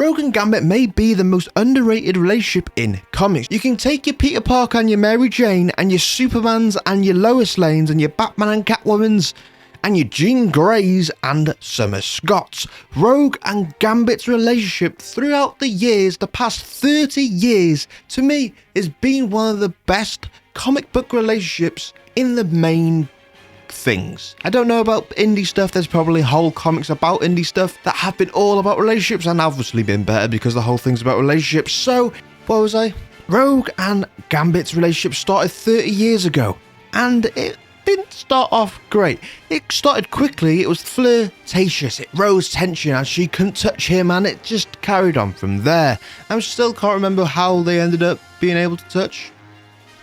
Rogue and Gambit may be the most underrated relationship in comics. You can take your Peter Parker and your Mary Jane and your Supermans and your Lois Lans and your Batman and Catwomans and your Jean Greys and Summer Scotts. Rogue and Gambit's relationship throughout the years, the past 30 years, to me, has been one of the best comic book relationships in the main things. I don't know about indie stuff. There's probably whole comics about indie stuff that have been all about relationships and obviously been better because the whole thing's about relationships. So, what was I? Rogue and Gambit's relationship started 30 years ago, and it didn't start off great. It started quickly, it was flirtatious, it rose tension as she couldn't touch him, and it just carried on from there. I still can't remember how they ended up being able to touch.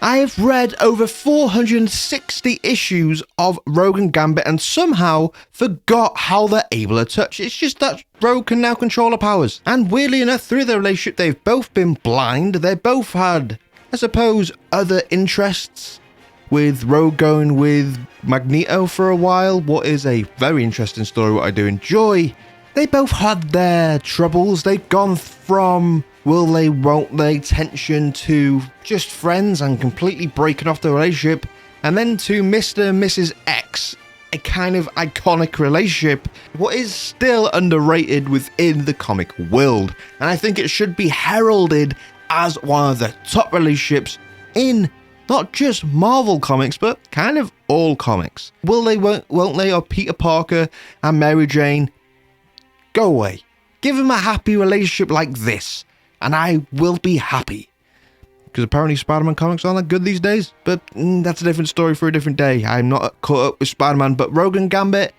I have read over 460 issues of Rogue and Gambit and somehow forgot how they're able to touch. It's just that Rogue can now control her powers. And weirdly enough, through their relationship, they've both been blind. They both had, I suppose, other interests, with Rogue going with Magneto for a while, what is a very interesting story, what I do enjoy. They both had their troubles. They've gone from will they, won't they tension to just friends and completely breaking off the relationship, and then to Mr. and Mrs. X, a kind of iconic relationship, what is still underrated within the comic world, and I think it should be heralded as one of the top relationships in not just Marvel comics, but kind of all comics. Will they, won't they, or Peter Parker and Mary Jane? Go away. Give them a happy relationship like this, and I will be happy. Because apparently Spider-Man comics aren't that good these days, but that's a different story for a different day. I'm not caught up with Spider-Man, but Rogue and Gambit,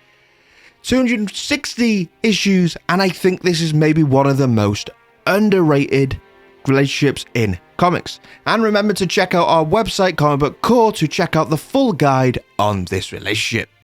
260 issues, and I think this is maybe one of the most underrated relationships in comics. And remember to check out our website, Comic Book Core, to check out the full guide on this relationship.